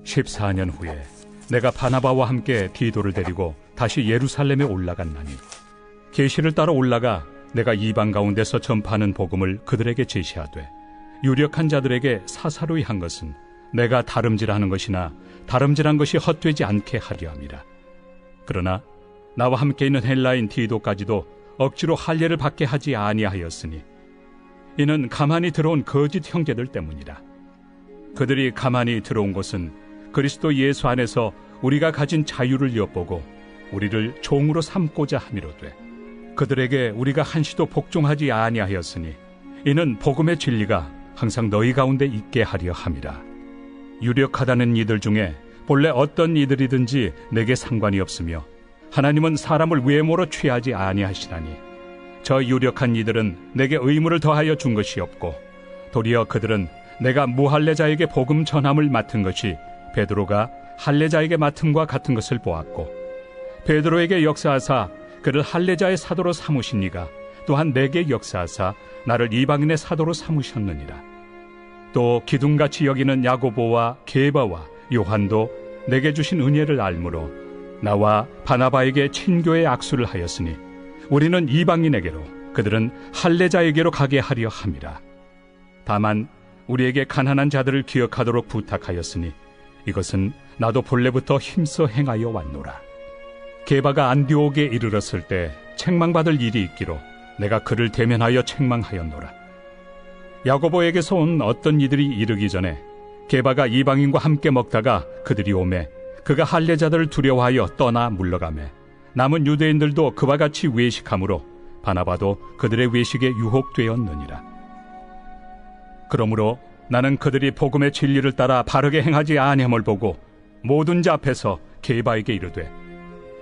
14년 후에 내가 바나바와 함께 디도를 데리고 다시 예루살렘에 올라갔나니 계시를 따라 올라가 내가 이방 가운데서 전파하는 복음을 그들에게 제시하되 유력한 자들에게 사사로이 한 것은 내가 다름질하는 것이나 다름질한 것이 헛되지 않게 하려 함이라. 그러나 나와 함께 있는 헬라인 디도까지도 억지로 할례를 받게 하지 아니하였으니 이는 가만히 들어온 거짓 형제들 때문이라. 그들이 가만히 들어온 것은 그리스도 예수 안에서 우리가 가진 자유를 엿보고 우리를 종으로 삼고자 함이로되 그들에게 우리가 한시도 복종하지 아니하였으니 이는 복음의 진리가 항상 너희 가운데 있게 하려 함이라. 유력하다는 이들 중에 본래 어떤 이들이든지 내게 상관이 없으며 하나님은 사람을 외모로 취하지 아니하시나니 저 유력한 이들은 내게 의무를 더하여 준 것이 없고 도리어 그들은 내가 무할례자에게 복음 전함을 맡은 것이 베드로가 할례자에게 맡음과 같은 것을 보았고 베드로에게 역사하사 그를 할례자의 사도로 삼으신 이가 또한 내게 역사하사 나를 이방인의 사도로 삼으셨느니라. 또 기둥같이 여기는 야고보와 게바와 요한도 내게 주신 은혜를 알므로 나와 바나바에게 친교의 악수를 하였으니 우리는 이방인에게로 그들은 할례자에게로 가게 하려 함이라. 다만 우리에게 가난한 자들을 기억하도록 부탁하였으니 이것은 나도 본래부터 힘써 행하여 왔노라. 게바가 안디옥에 이르렀을 때 책망받을 일이 있기로 내가 그를 대면하여 책망하였노라. 야고보에게서 온 어떤 이들이 이르기 전에 게바가 이방인과 함께 먹다가 그들이 오매 그가 할례자들을 두려워하여 떠나 물러가매 남은 유대인들도 그와 같이 외식하므로 바나바도 그들의 외식에 유혹되었느니라. 그러므로 나는 그들이 복음의 진리를 따라 바르게 행하지 아니함을 보고 모든 자 앞에서 게바에게 이르되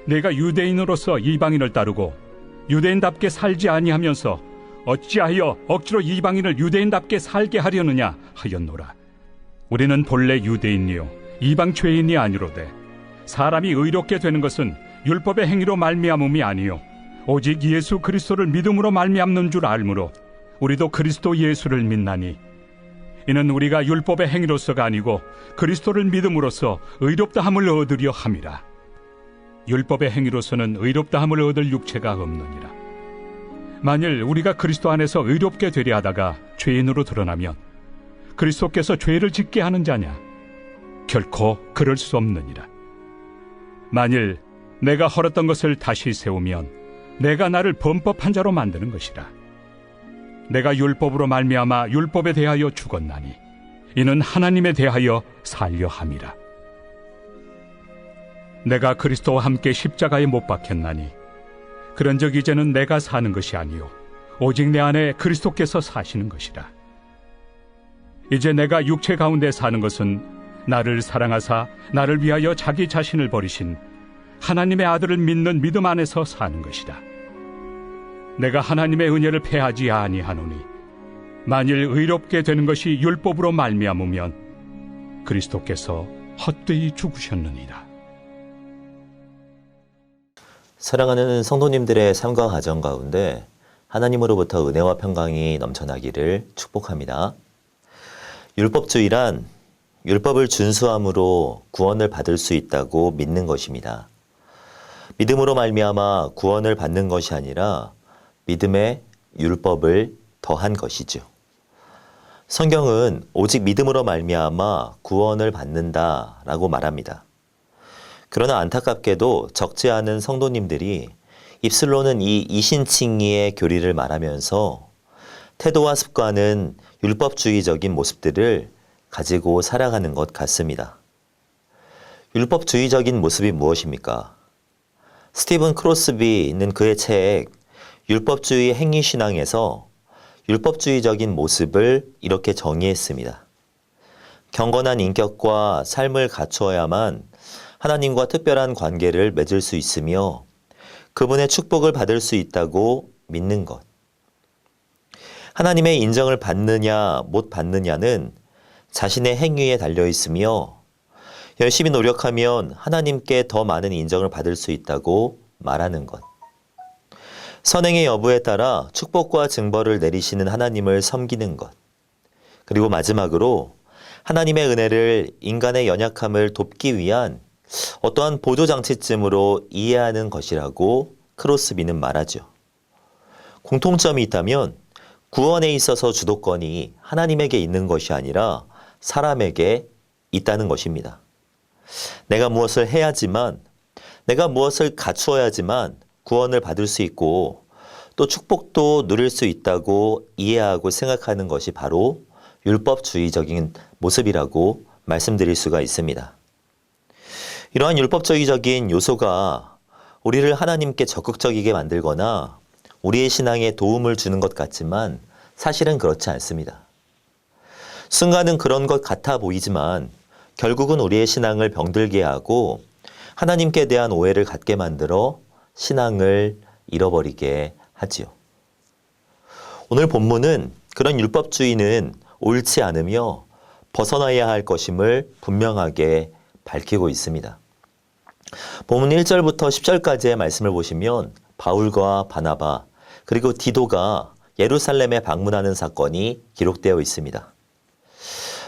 내가 유대인으로서 이방인을 따르고 유대인답게 살지 아니하면서 어찌하여 억지로 이방인을 유대인답게 살게 하려느냐 하였노라. 우리는 본래 유대인이요 이방 죄인이 아니로되 사람이 의롭게 되는 것은 율법의 행위로 말미암음이 아니요 오직 예수 그리스도를 믿음으로 말미암는 줄 알므로 우리도 그리스도 예수를 믿나니 이는 우리가 율법의 행위로서가 아니고 그리스도를 믿음으로써 의롭다함을 얻으려 함이라. 율법의 행위로서는 의롭다함을 얻을 육체가 없느니라. 만일 우리가 그리스도 안에서 의롭게 되려 하다가 죄인으로 드러나면 그리스도께서 죄를 짓게 하는 자냐? 결코 그럴 수 없느니라. 만일 내가 헐었던 것을 다시 세우면 내가 나를 범법한 자로 만드는 것이라. 내가 율법으로 말미암아 율법에 대하여 죽었나니 이는 하나님에 대하여 살려 함이라. 내가 그리스도와 함께 십자가에 못 박혔나니 그런즉 이제는 내가 사는 것이 아니요 오직 내 안에 그리스도께서 사시는 것이라. 이제 내가 육체 가운데 사는 것은 나를 사랑하사 나를 위하여 자기 자신을 버리신 하나님의 아들을 믿는 믿음 안에서 사는 것이다. 내가 하나님의 은혜를 패하지 아니하노니 만일 의롭게 되는 것이 율법으로 말미암으면 그리스도께서 헛되이 죽으셨느니라. 사랑하는 성도님들의 삶과 가정 가운데 하나님으로부터 은혜와 평강이 넘쳐나기를 축복합니다. 율법주의란 율법을 준수함으로 구원을 받을 수 있다고 믿는 것입니다. 믿음으로 말미암아 구원을 받는 것이 아니라 믿음에 율법을 더한 것이죠. 성경은 오직 믿음으로 말미암아 구원을 받는다라고 말합니다. 그러나 안타깝게도 적지 않은 성도님들이 입술로는 이 이신칭의의 교리를 말하면서 태도와 습관은 율법주의적인 모습들을 가지고 살아가는 것 같습니다. 율법주의적인 모습이 무엇입니까? 스티븐 크로스비는 그의 책 율법주의 행위신앙에서 율법주의적인 모습을 이렇게 정의했습니다. 경건한 인격과 삶을 갖추어야만 하나님과 특별한 관계를 맺을 수 있으며 그분의 축복을 받을 수 있다고 믿는 것. 하나님의 인정을 받느냐 못 받느냐는 자신의 행위에 달려 있으며 열심히 노력하면 하나님께 더 많은 인정을 받을 수 있다고 말하는 것. 선행의 여부에 따라 축복과 증벌을 내리시는 하나님을 섬기는 것. 그리고 마지막으로 하나님의 은혜를 인간의 연약함을 돕기 위한 어떠한 보조장치쯤으로 이해하는 것이라고 크로스비는 말하죠. 공통점이 있다면 구원에 있어서 주도권이 하나님에게 있는 것이 아니라 사람에게 있다는 것입니다. 내가 무엇을 해야지만, 내가 무엇을 갖추어야지만 구원을 받을 수 있고 또 축복도 누릴 수 있다고 이해하고 생각하는 것이 바로 율법주의적인 모습이라고 말씀드릴 수가 있습니다. 이러한 율법주의적인 요소가 우리를 하나님께 적극적이게 만들거나 우리의 신앙에 도움을 주는 것 같지만 사실은 그렇지 않습니다. 순간은 그런 것 같아 보이지만 결국은 우리의 신앙을 병들게 하고 하나님께 대한 오해를 갖게 만들어 신앙을 잃어버리게 하지요. 오늘 본문은 그런 율법주의는 옳지 않으며 벗어나야 할 것임을 분명하게 밝히고 있습니다. 본문 1절부터 10절까지의 말씀을 보시면 바울과 바나바 그리고 디도가 예루살렘에 방문하는 사건이 기록되어 있습니다.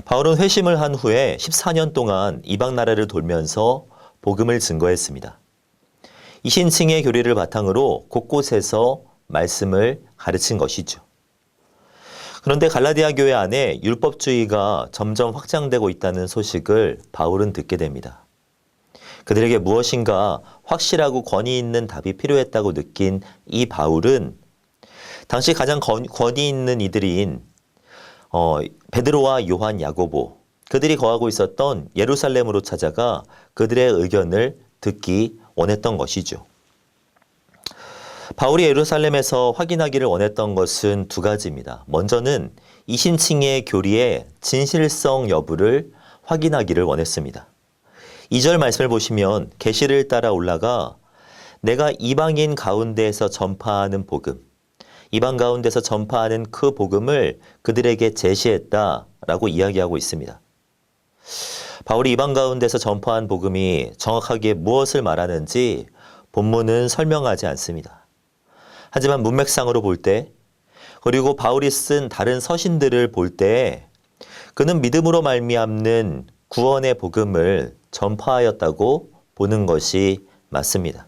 바울은 회심을 한 후에 14년 동안 이방 나라를 돌면서 복음을 증거했습니다. 이신층의 교리를 바탕으로 곳곳에서 말씀을 가르친 것이죠. 그런데 갈라디아 교회 안에 율법주의가 점점 확장되고 있다는 소식을 바울은 듣게 됩니다. 그들에게 무엇인가 확실하고 권위 있는 답이 필요했다고 느낀 이 바울은 당시 가장 권위 있는 이들인 베드로와 요한, 야고보, 그들이 거하고 있었던 예루살렘으로 찾아가 그들의 의견을 듣기 원했던 것이죠. 바울이 예루살렘에서 확인하기를 원했던 것은 두 가지입니다. 먼저는 이신층의 교리의 진실성 여부를 확인하기를 원했습니다. 2절 말씀을 보시면 계시를 따라 올라가 내가 이방인 가운데에서 전파하는 복음, 이방 가운데서 전파하는 그 복음을 그들에게 제시했다라고 이야기하고 있습니다. 바울이 이방 가운데서 전파한 복음이 정확하게 무엇을 말하는지 본문은 설명하지 않습니다. 하지만 문맥상으로 볼 때, 그리고 바울이 쓴 다른 서신들을 볼 때 그는 믿음으로 말미암는 구원의 복음을 전파하였다고 보는 것이 맞습니다.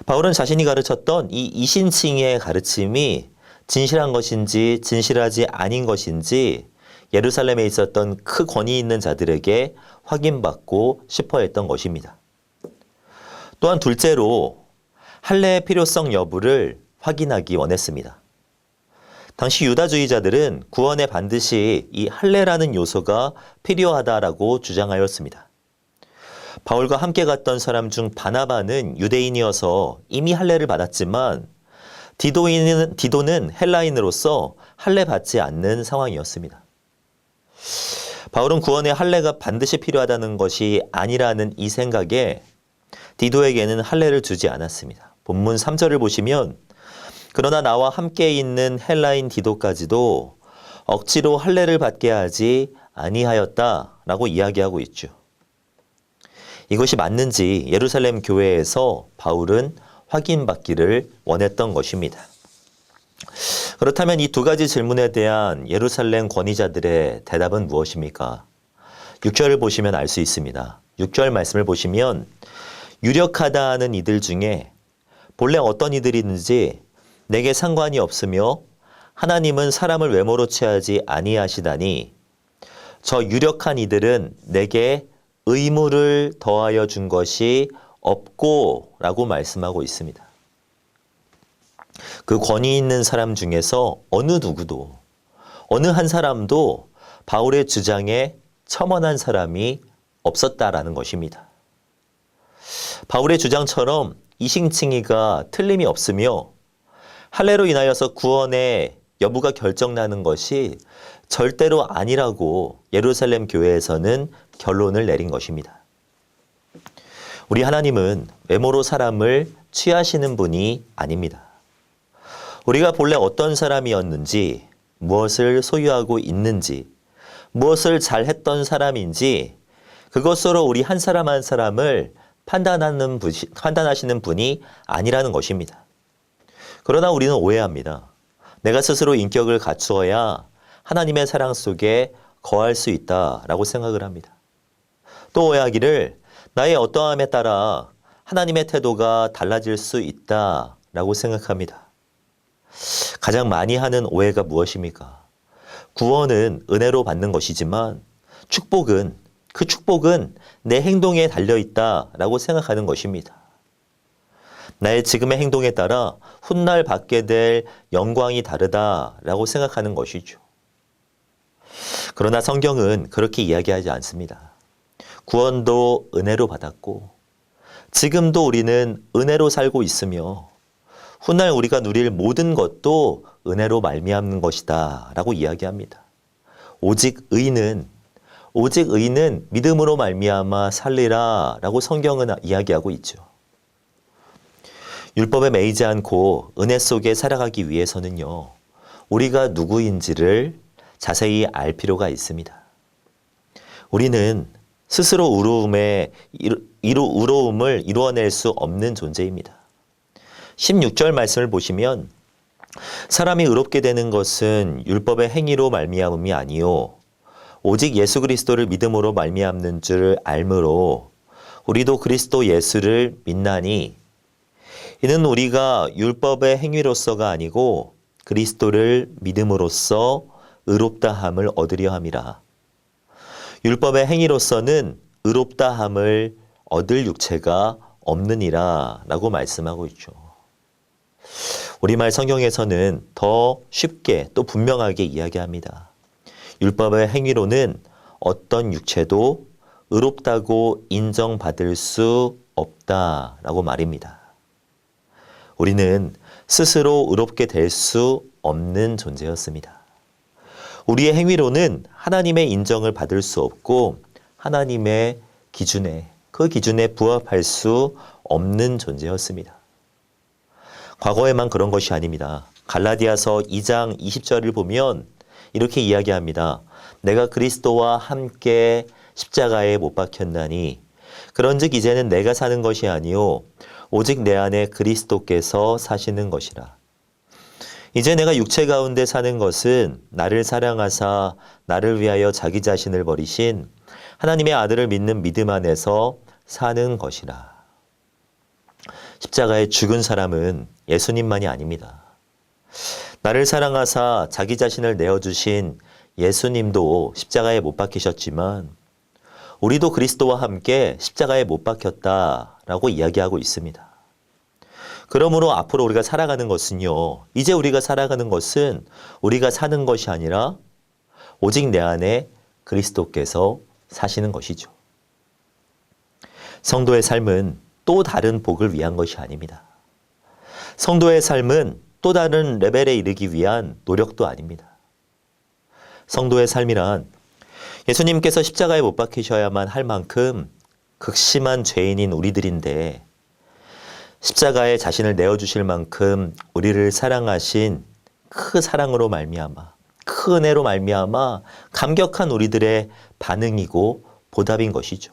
바울은 자신이 가르쳤던 이 이신층의 가르침이 진실한 것인지 진실하지 아닌 것인지 예루살렘에 있었던 크 권위 있는 자들에게 확인받고 싶어 했던 것입니다. 또한 둘째로 할례의 필요성 여부를 확인하기 원했습니다. 당시 유다주의자들은 구원에 반드시 이 할례라는 요소가 필요하다라고 주장하였습니다. 바울과 함께 갔던 사람 중 바나바는 유대인이어서 이미 할례를 받았지만 디도는 헬라인으로서 할례 받지 않는 상황이었습니다. 바울은 구원에 할례가 반드시 필요하다는 것이 아니라는 이 생각에 디도에게는 할례를 주지 않았습니다. 본문 3절을 보시면 그러나 나와 함께 있는 헬라인 디도까지도 억지로 할례를 받게 하지 아니하였다라고 이야기하고 있죠. 이것이 맞는지 예루살렘 교회에서 바울은 확인받기를 원했던 것입니다. 그렇다면 이 두 가지 질문에 대한 예루살렘 권위자들의 대답은 무엇입니까? 6절을 보시면 알 수 있습니다. 6절 말씀을 보시면 유력하다 하는 이들 중에 본래 어떤 이들이든지 내게 상관이 없으며 하나님은 사람을 외모로 취하지 아니하시다니 저 유력한 이들은 내게 의무를 더하여 준 것이 없고 라고 말씀하고 있습니다. 그 권위 있는 사람 중에서 어느 누구도 어느 한 사람도 바울의 주장에 첨언한 사람이 없었다라는 것입니다. 바울의 주장처럼 이신칭의가 틀림이 없으며 할례로 인하여서 구원의 여부가 결정나는 것이 절대로 아니라고 예루살렘 교회에서는 결론을 내린 것입니다. 우리 하나님은 외모로 사람을 취하시는 분이 아닙니다. 우리가 본래 어떤 사람이었는지, 무엇을 소유하고 있는지, 무엇을 잘했던 사람인지 그것으로 우리 한 사람 한 사람을 판단하시는 분이 아니라는 것입니다. 그러나 우리는 오해합니다. 내가 스스로 인격을 갖추어야 하나님의 사랑 속에 거할 수 있다라고 생각을 합니다. 또 오해하기를 나의 어떠함에 따라 하나님의 태도가 달라질 수 있다라고 생각합니다. 가장 많이 하는 오해가 무엇입니까? 구원은 은혜로 받는 것이지만 그 축복은 내 행동에 달려있다라고 생각하는 것입니다. 나의 지금의 행동에 따라 훗날 받게 될 영광이 다르다라고 생각하는 것이죠. 그러나 성경은 그렇게 이야기하지 않습니다. 구원도 은혜로 받았고 지금도 우리는 은혜로 살고 있으며 훗날 우리가 누릴 모든 것도 은혜로 말미암는 것이다 라고 이야기합니다. 오직 의인은 믿음으로 말미암아 살리라 라고 성경은 이야기하고 있죠. 율법에 매이지 않고 은혜 속에 살아가기 위해서는요, 우리가 누구인지를 자세히 알 필요가 있습니다. 우리는 스스로 의로움을 이루어낼 수 없는 존재입니다. 16절 말씀을 보시면 사람이 의롭게 되는 것은 율법의 행위로 말미암음이 아니요 오직 예수 그리스도를 믿음으로 말미암는 줄 알므로 우리도 그리스도 예수를 믿나니 이는 우리가 율법의 행위로서가 아니고 그리스도를 믿음으로써 의롭다함을 얻으려 함이라. 율법의 행위로서는 의롭다함을 얻을 육체가 없느니라 라고 말씀하고 있죠. 우리말 성경에서는 더 쉽게 또 분명하게 이야기합니다. 율법의 행위로는 어떤 육체도 의롭다고 인정받을 수 없다라고 말입니다. 우리는 스스로 의롭게 될 수 없는 존재였습니다. 우리의 행위로는 하나님의 인정을 받을 수 없고 하나님의 그 기준에 부합할 수 없는 존재였습니다. 과거에만 그런 것이 아닙니다. 갈라디아서 2장 20절을 보면 이렇게 이야기합니다. 내가 그리스도와 함께 십자가에 못 박혔나니 그런즉 이제는 내가 사는 것이 아니요 오직 내 안에 그리스도께서 사시는 것이라. 이제 내가 육체 가운데 사는 것은 나를 사랑하사 나를 위하여 자기 자신을 버리신 하나님의 아들을 믿는 믿음 안에서 사는 것이라. 십자가에 죽은 사람은 예수님만이 아닙니다. 나를 사랑하사 자기 자신을 내어주신 예수님도 십자가에 못 박히셨지만 우리도 그리스도와 함께 십자가에 못 박혔다라고 이야기하고 있습니다. 그러므로 앞으로 우리가 살아가는 것은요, 이제 우리가 살아가는 것은 우리가 사는 것이 아니라 오직 내 안에 그리스도께서 사시는 것이죠. 성도의 삶은 또 다른 복을 위한 것이 아닙니다. 성도의 삶은 또 다른 레벨에 이르기 위한 노력도 아닙니다. 성도의 삶이란 예수님께서 십자가에 못 박히셔야만 할 만큼 극심한 죄인인 우리들인데 십자가에 자신을 내어주실 만큼 우리를 사랑하신 그 사랑으로 말미암아 그 은혜로 말미암아 감격한 우리들의 반응이고 보답인 것이죠.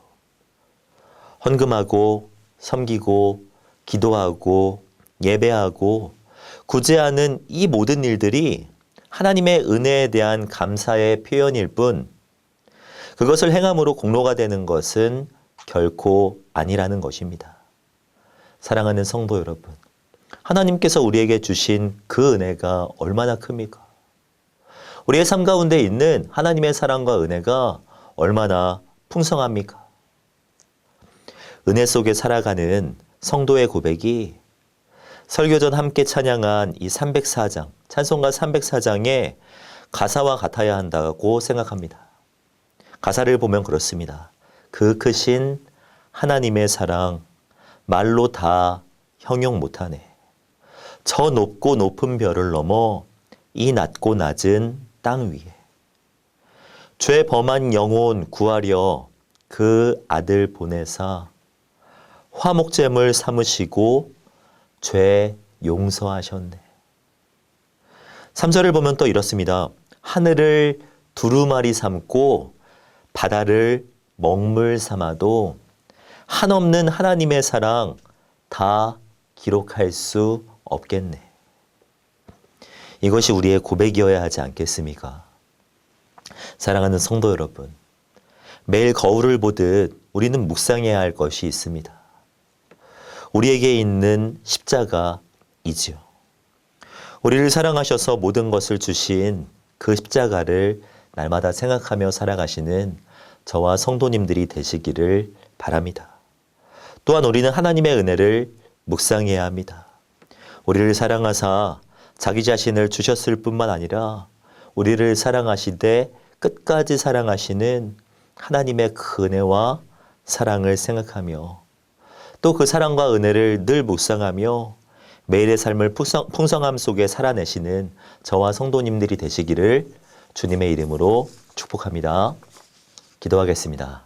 헌금하고 섬기고 기도하고 예배하고 구제하는 이 모든 일들이 하나님의 은혜에 대한 감사의 표현일 뿐 그것을 행함으로 공로가 되는 것은 결코 아니라는 것입니다. 사랑하는 성도 여러분, 하나님께서 우리에게 주신 그 은혜가 얼마나 큽니까? 우리의 삶 가운데 있는 하나님의 사랑과 은혜가 얼마나 풍성합니까? 은혜 속에 살아가는 성도의 고백이 설교 전 함께 찬양한 이 304장, 찬송가 304장의 가사와 같아야 한다고 생각합니다. 가사를 보면 그렇습니다. 그 크신 하나님의 사랑 말로 다 형용 못하네. 저 높고 높은 별을 넘어 이 낮고 낮은 땅 위에 죄 범한 영혼 구하려 그 아들 보내사 화목제물 삼으시고 죄 용서하셨네. 3절을 보면 또 이렇습니다. 하늘을 두루마리 삼고 바다를 먹물 삼아도 한없는 하나님의 사랑 다 기록할 수 없겠네. 이것이 우리의 고백이어야 하지 않겠습니까? 사랑하는 성도 여러분, 매일 거울을 보듯 우리는 묵상해야 할 것이 있습니다. 우리에게 있는 십자가이지요. 우리를 사랑하셔서 모든 것을 주신 그 십자가를 날마다 생각하며 살아가시는 저와 성도님들이 되시기를 바랍니다. 또한 우리는 하나님의 은혜를 묵상해야 합니다. 우리를 사랑하사 자기 자신을 주셨을 뿐만 아니라 우리를 사랑하시되 끝까지 사랑하시는 하나님의 그 은혜와 사랑을 생각하며 또 그 사랑과 은혜를 늘 묵상하며 매일의 삶을 풍성함 속에 살아내시는 저와 성도님들이 되시기를 주님의 이름으로 축복합니다. 기도하겠습니다.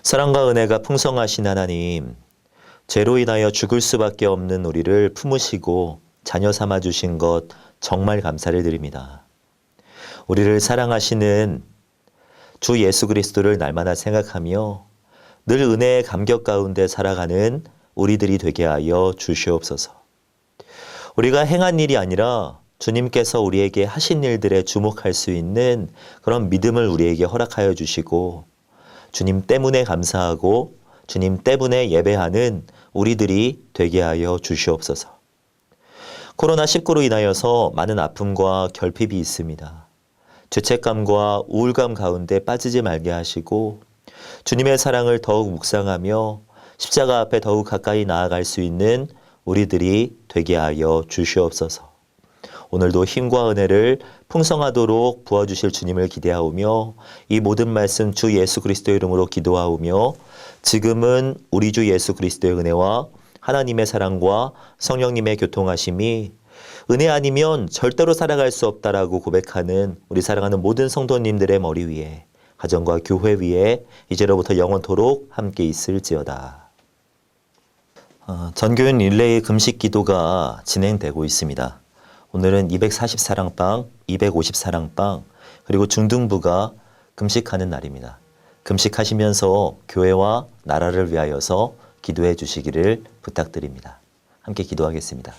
사랑과 은혜가 풍성하신 하나님, 죄로 인하여 죽을 수밖에 없는 우리를 품으시고 자녀 삼아 주신 것 정말 감사를 드립니다. 우리를 사랑하시는 주 예수 그리스도를 날마다 생각하며 늘 은혜의 감격 가운데 살아가는 우리들이 되게 하여 주시옵소서. 우리가 행한 일이 아니라 주님께서 우리에게 하신 일들에 주목할 수 있는 그런 믿음을 우리에게 허락하여 주시고 주님 때문에 감사하고 주님 때문에 예배하는 우리들이 되게 하여 주시옵소서. 코로나19로 인하여서 많은 아픔과 결핍이 있습니다. 죄책감과 우울감 가운데 빠지지 말게 하시고 주님의 사랑을 더욱 묵상하며 십자가 앞에 더욱 가까이 나아갈 수 있는 우리들이 되게 하여 주시옵소서. 오늘도 힘과 은혜를 풍성하도록 부어주실 주님을 기대하오며 이 모든 말씀 주 예수 그리스도의 이름으로 기도하오며 지금은 우리 주 예수 그리스도의 은혜와 하나님의 사랑과 성령님의 교통하심이 은혜 아니면 절대로 살아갈 수 없다라고 고백하는 우리 사랑하는 모든 성도님들의 머리 위에 가정과 교회 위에 이제로부터 영원토록 함께 있을지어다. 전교인 릴레이 금식 기도가 진행되고 있습니다. 오늘은 240사랑방, 250사랑방, 그리고 중등부가 금식하는 날입니다. 금식하시면서 교회와 나라를 위하여서 기도해 주시기를 부탁드립니다. 함께 기도하겠습니다.